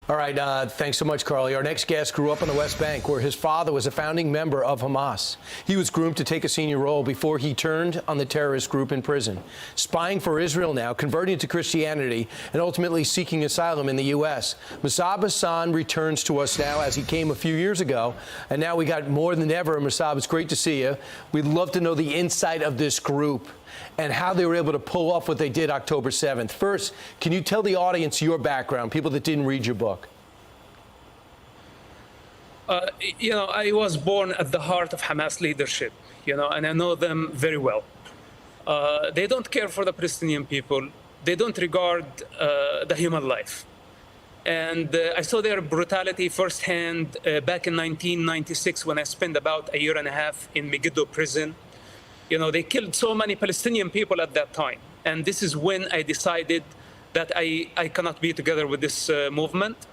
All right, thanks so much, Carly. Our next guest grew up on the West Bank, where his father was a founding member of Hamas. He was groomed to take a senior role before he turned on the terrorist group in prison. Spying for Israel now, converting to Christianity, and ultimately seeking asylum in the U.S. Musab Hassan returns to us now, as he came a few years ago, and now we got more than ever. Musab, it's great to see you. We'd love to know the insight of this group and how they were able to pull off what they did October 7th. First, can you tell the audience your background, people that didn't read your book? I was born at the heart of Hamas leadership, and I know them very well. They don't care for the Palestinian people. They don't regard the human life. And I saw their brutality firsthand back in 1996 when I spent about a year and a half in Megiddo prison. They killed so many Palestinian people at that time. And this is when I decided that I cannot be together with this movement.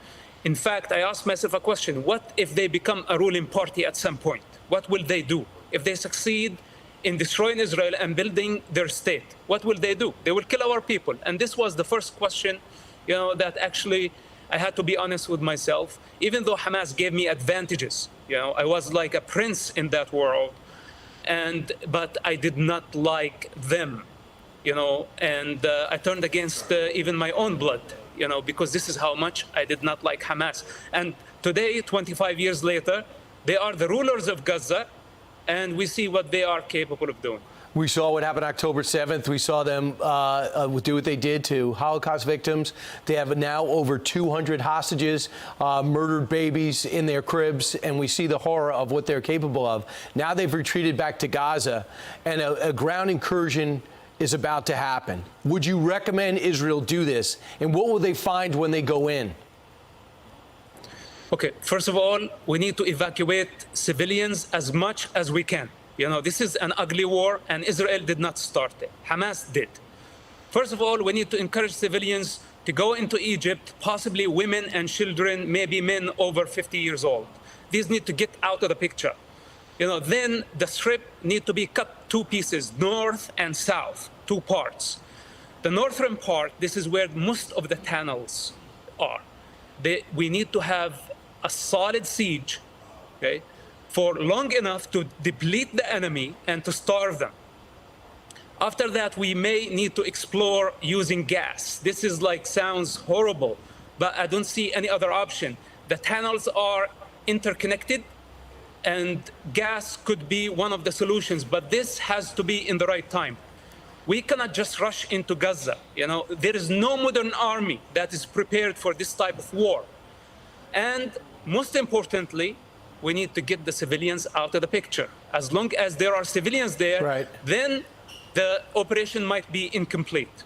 In fact, I asked myself a question: what if they become a ruling party at some point? What will they do? If they succeed in destroying Israel and building their state, what will they do? They will kill our people. And this was the first question, that actually I had to be honest with myself. Even though Hamas gave me advantages, I was like a prince in that world, but I did not like them, and I turned against even my own blood. Because this is how much I did not like Hamas. And today, 25 years later, they are the rulers of Gaza, and we see what they are capable of doing. We saw what happened October 7th. We saw them do what they did to Holocaust victims. They have now over 200 hostages, murdered babies in their cribs, and we see the horror of what they're capable of. Now they've retreated back to Gaza, and a ground incursion is about to happen. Would you recommend Israel do this? And what will they find when they go in? Okay, first of all, we need to evacuate civilians as much as we can. This is an ugly war, and Israel did not start it. Hamas did. First of all, we need to encourage civilians to go into Egypt, possibly women and children, maybe men over 50 years old. These need to get out of the picture. Then the strip need to be cut two pieces, north and south, two parts. The northern part, this is where most of the tunnels are. We need to have a solid siege, okay, for long enough to deplete the enemy and to starve them. After that, we may need to explore using gas. This is sounds horrible, but I don't see any other option. The tunnels are interconnected, and gas could be one of the solutions, but this has to be in the right time. We cannot just rush into Gaza. There is no modern army that is prepared for this type of war. And most importantly, we need to get the civilians out of the picture. As long as there are civilians there, right, then the operation might be incomplete.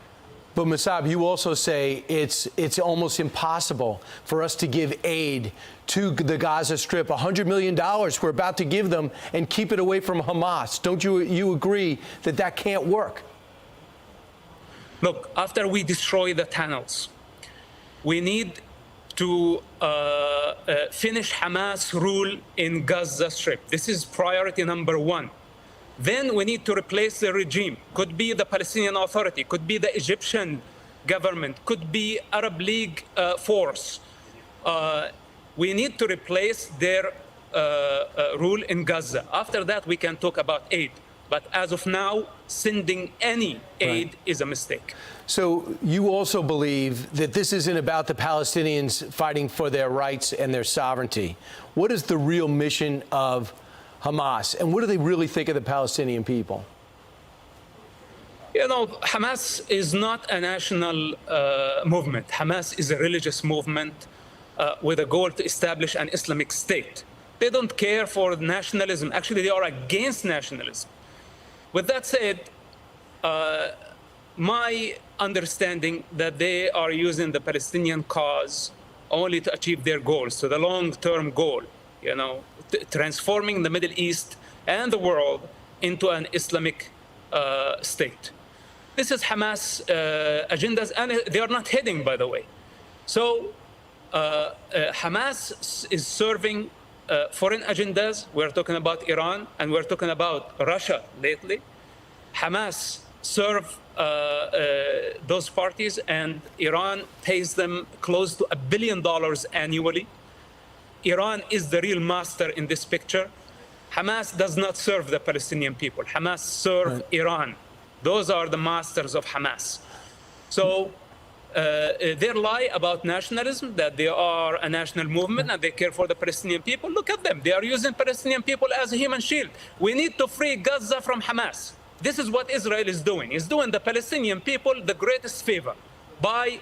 But Musab, you also say it's almost impossible for us to give aid to the Gaza Strip. $100 million we're about to give them and keep it away from Hamas. Don't you agree that that can't work? Look, after we destroy the tunnels, we need to finish Hamas rule in Gaza Strip. This is priority number one. Then we need to replace the regime. Could be the Palestinian Authority, could be the Egyptian government, could be Arab League force. We need to replace their rule in Gaza. After that, we can talk about aid. But as of now, sending any aid is a mistake. So you also believe that this isn't about the Palestinians fighting for their rights and their sovereignty. What is the real mission of Hamas, and what do they really think of the Palestinian people? Hamas is not a national movement. Hamas is a religious movement with a goal to establish an Islamic state. They don't care for nationalism. Actually, they are against nationalism. With that said, my understanding that they are using the Palestinian cause only to achieve their goals, so the long-term goal, transforming the Middle East and the world into an Islamic state. This is Hamas agendas, and they are not hidden, by the way. So Hamas is serving foreign agendas. We're talking about Iran, and we're talking about Russia lately. Hamas serve those parties, and Iran pays them close to $1 billion annually. Iran is the real master in this picture. Hamas does not serve the Palestinian people. Hamas serve Iran. Those are the masters of Hamas. So their lie about nationalism, that they are a national movement and they care for the Palestinian people, look at them. They are using Palestinian people as a human shield. We need to free Gaza from Hamas. This is what Israel is doing. It's doing the Palestinian people the greatest favor by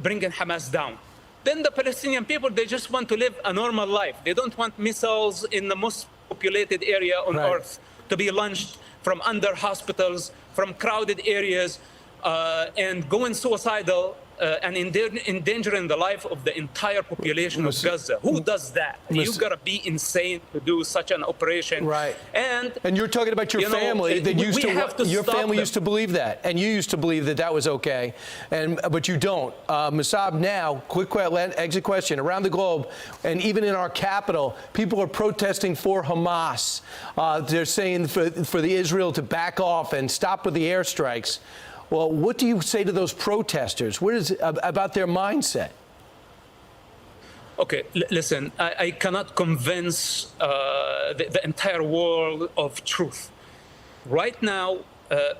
bringing Hamas down. Then the Palestinian people, they just want to live a normal life. They don't want missiles in the most populated area on earth to be launched from under hospitals, from crowded areas, and going suicidal and endangering the life of the entire population of Gaza. Who does that? You've got to be insane to do such an operation. Right. And you're talking about your family that used to your family used to believe that, and you used to believe that that was okay, but you don't. Musab, now, quick exit question. Around the globe, and even in our capital, people are protesting for Hamas. They're saying for the Israel to back off and stop with the airstrikes. Well, what do you say to those protesters? What is about their mindset? Okay, listen, I cannot convince the entire world of truth. Right now,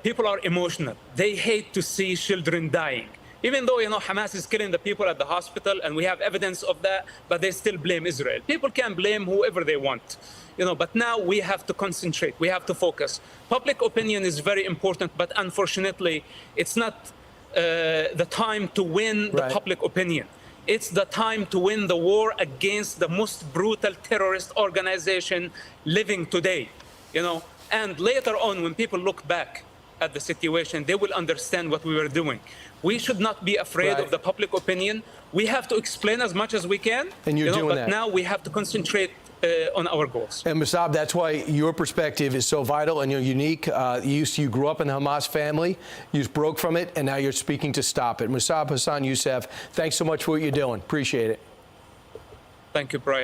people are emotional. They hate to see children dying. Even though, Hamas is killing the people at the hospital, and we have evidence of that, but they still blame Israel. People can blame whoever they want. But now we have to concentrate. We have to focus. Public opinion is very important, but unfortunately, it's not the time to win the public opinion. It's the time to win the war against the most brutal terrorist organization living today. And later on, when people look back at the situation, they will understand what we were doing. We should not be afraid of the public opinion. We have to explain as much as we can. And you're doing that. But now we have to concentrate on our goals. And Musab, that's why your perspective is so vital and you're unique. You grew up in the Hamas family, you broke from it, and now you're speaking to stop it. Musab Hassan Youssef, thanks so much for what you're doing. Appreciate it. Thank you, Brian.